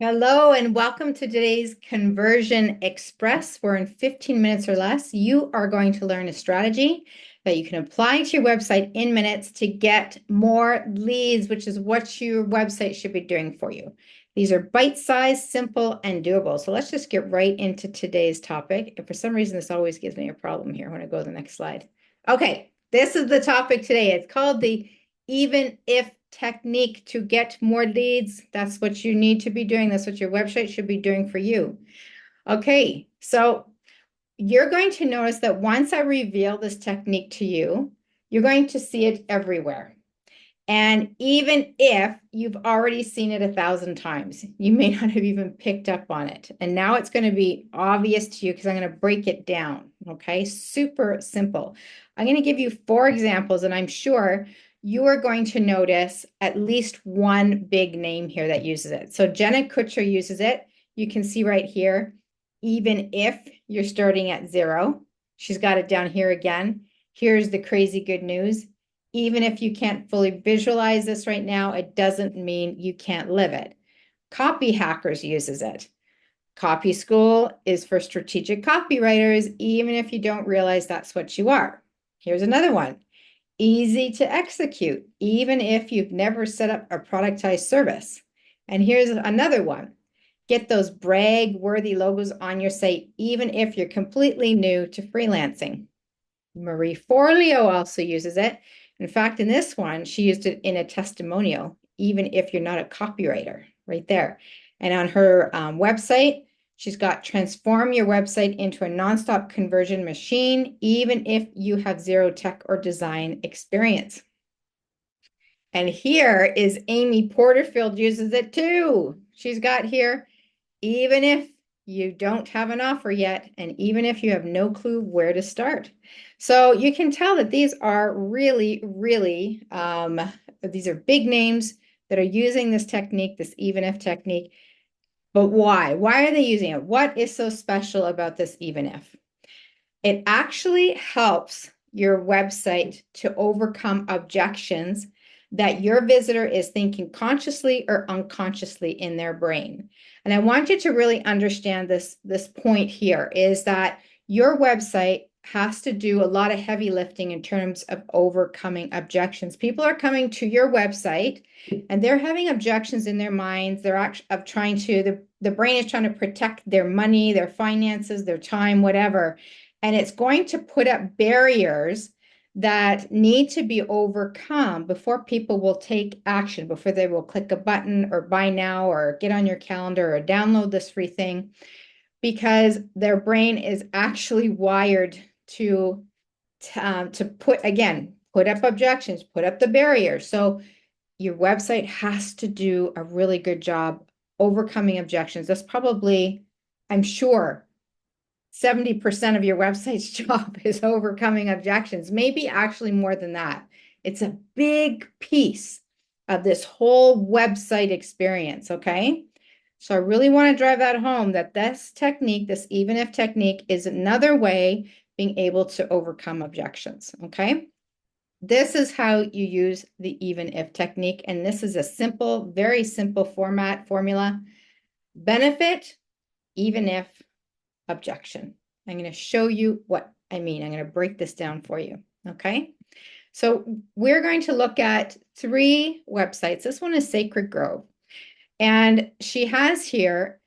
Hello and welcome to today's Conversion Express, where in 15 minutes or less, you are going to learn a strategy that you can apply to your website in minutes to get more leads, which is what your website should be doing for you. These are bite-sized, simple, and doable. So let's just get right into today's topic. And for some reason, this always gives me a problem here when I go to the next slide. Okay, this is the topic today. It's called the even if technique to get more leads. That's what you need to be doing. That's what your website should be doing for you. Okay, so you're going to notice that once I reveal this technique to you, you're going to see it everywhere. And even if you've already seen it 1,000 times, you may not have even picked up on it. And now it's going to be obvious to you because I'm going to break it down. Okay, super simple. I'm going to give you 4 examples, and I'm sure you are going to notice at least one big name here that uses it. So Jenna Kutcher uses it. You can see right here, even if you're starting at 0, she's got it down here again. Here's the crazy good news. Even if you can't fully visualize this right now, it doesn't mean you can't live it. Copy Hackers uses it. Copy School is for strategic copywriters, even if you don't realize that's what you are. Here's another one. Easy to execute, even if you've never set up a productized service. And here's another one. Get those brag-worthy logos on your site, even if you're completely new to freelancing. Marie Forleo also uses it. In fact, in this one, she used it in a testimonial, even if you're not a copywriter, right there. And on her website, she's got transform your website into a nonstop conversion machine, even if you have 0 tech or design experience. And here is Amy Porterfield uses it too. She's got here, even if you don't have an offer yet, and even if you have no clue where to start. So you can tell that these are really, really, these are big names that are using this technique, this even if technique. But why? Why are they using it? What is so special about this even if? It actually helps your website to overcome objections that your visitor is thinking consciously or unconsciously in their brain. And I want you to really understand this point here is that your website has to do a lot of heavy lifting in terms of overcoming objections. People are coming to your website and they're having objections in their minds. They're actually trying to, the brain is trying to protect their money, their finances, their time, whatever. And it's going to put up barriers that need to be overcome before people will take action, before they will click a button or buy now or get on your calendar or download this free thing, because their brain is actually wired to put up objections, put up the barriers. So your website has to do a really good job overcoming objections. That's probably, I'm sure, 70% of your website's job is overcoming objections, maybe actually more than that. It's a big piece of this whole website experience, okay? So I really want to drive that home that this technique, this even if technique, is another way being able to overcome objections, okay? This is how you use the even if technique, and this is a simple, very simple formula. Benefit, even if, objection. I'm going to show you what I mean. I'm going to break this down for you. Okay. So we're going to look at 3 websites. This one is Sacred Grove. And she has here,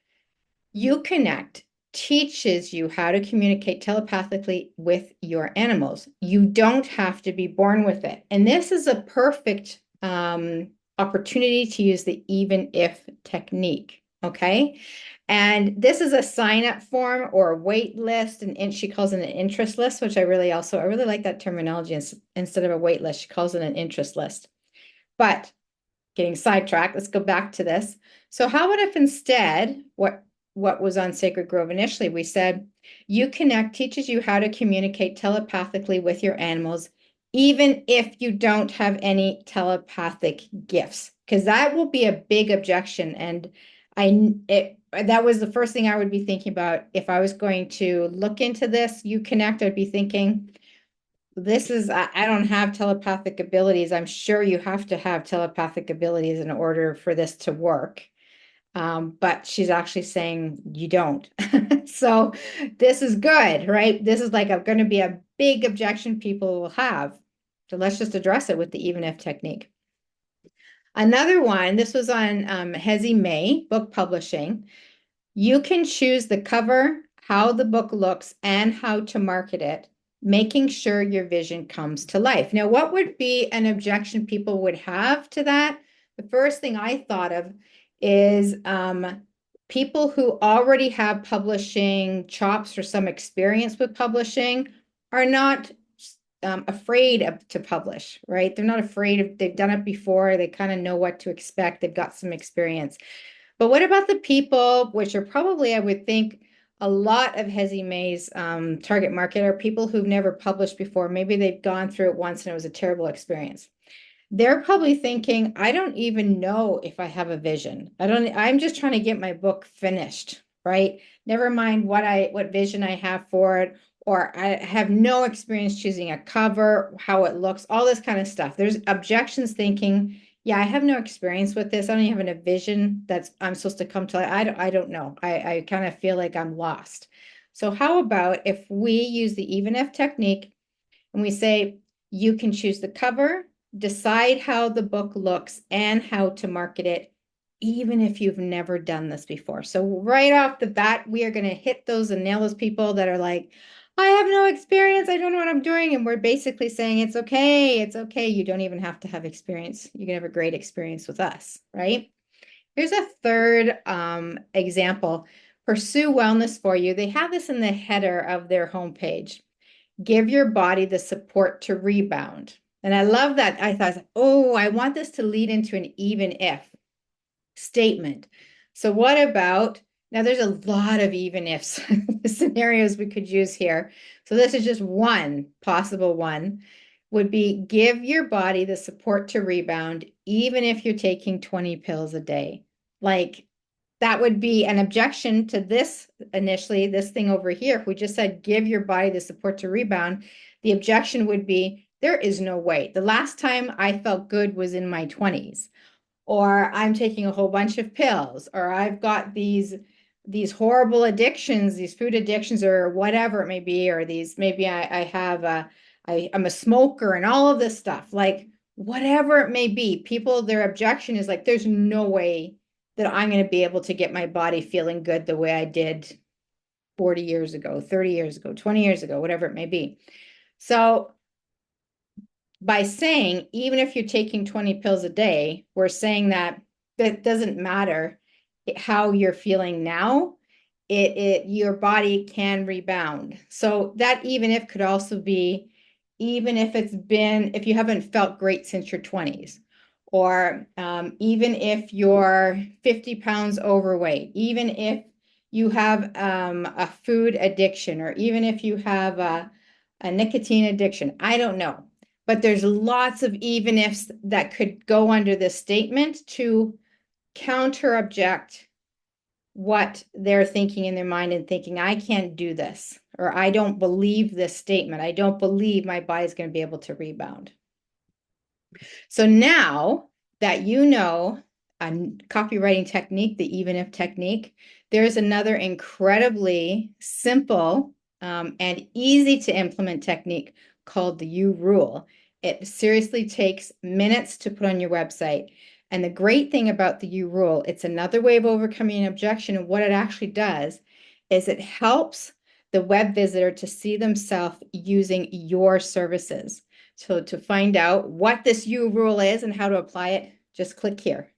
UConnect teaches you how to communicate telepathically with your animals. You don't have to be born with it. And this is a perfect opportunity to use the even if technique. Okay. And this is a sign-up form or a wait list, and she calls it an interest list, which I really like that terminology. Instead of a wait list, she calls it an interest list. But getting sidetracked, let's go back to this. So how about if instead, what was on Sacred Grove initially, we said, UConnect teaches you how to communicate telepathically with your animals, even if you don't have any telepathic gifts, because that will be a big objection. And that was the first thing I would be thinking about if I was going to look into this. UConnect, I'd be thinking, I don't have telepathic abilities. I'm sure you have to have telepathic abilities in order for this to work. But she's actually saying you don't. So this is good, right? This is like going to be a big objection people will have. So let's just address it with the even if technique. Another one, this was on Hezi May, book publishing. You can choose the cover, how the book looks, and how to market it, making sure your vision comes to life. Now, what would be an objection people would have to that? The first thing I thought of is people who already have publishing chops or some experience with publishing are not afraid to publish, right? They're not afraid of, they've done it before. They kind of know what to expect. They've got some experience. But what about the people, which are probably, I would think, a lot of Hezi May's target market are people who've never published before. Maybe they've gone through it once and it was a terrible experience. They're probably thinking, I don't even know if I have a vision. I'm just trying to get my book finished, right? Never mind what vision I have for it, or I have no experience choosing a cover, how it looks, all this kind of stuff. There's objections thinking, yeah, I have no experience with this. I don't even have a vision that's I'm supposed to come to. I don't know. I kind of feel like I'm lost. So how about if we use the even if technique and we say, you can choose the cover, decide how the book looks and how to market it, even if you've never done this before. So right off the bat, we are going to hit those and nail those people that are like, I have no experience. I don't know what I'm doing. And we're basically saying, it's okay. It's okay. You don't even have to have experience. You can have a great experience with us, right? Here's a third example. Pursue Wellness for You. They have this in the header of their homepage. Give your body the support to rebound. And I love that. I thought, oh, I want this to lead into an even if statement. So what about, now there's a lot of even ifs scenarios we could use here. So this is just one possible one would be give your body the support to rebound, even if you're taking 20 pills a day. Like that would be an objection to this initially, this thing over here. If we just said, give your body the support to rebound, the objection would be, there is no way. The last time I felt good was in my 20s, or I'm taking a whole bunch of pills, or I've got these horrible addictions, these food addictions, or whatever it may be, or these, maybe I'm a smoker and all of this stuff, like whatever it may be. People, their objection is like, there's no way that I'm going to be able to get my body feeling good the way I did 40 years ago, 30 years ago, 20 years ago, whatever it may be. So by saying, even if you're taking 20 pills a day, we're saying that doesn't matter how you're feeling now. Your body can rebound. So that even if could also be, even if you haven't felt great since your 20s, or even if you're 50 pounds overweight, even if you have a food addiction, or even if you have a nicotine addiction, I don't know. But there's lots of even ifs that could go under this statement to counter object what they're thinking in their mind and thinking, I can't do this, or I don't believe this statement. I don't believe my body's going to be able to rebound. So now that you know a copywriting technique, the even if technique, there's another incredibly simple and easy to implement technique called the U rule. It seriously takes minutes to put on your website. And the great thing about the U rule, it's another way of overcoming an objection. And what it actually does is it helps the web visitor to see themselves using your services. So to find out what this U rule is and how to apply it, just click here.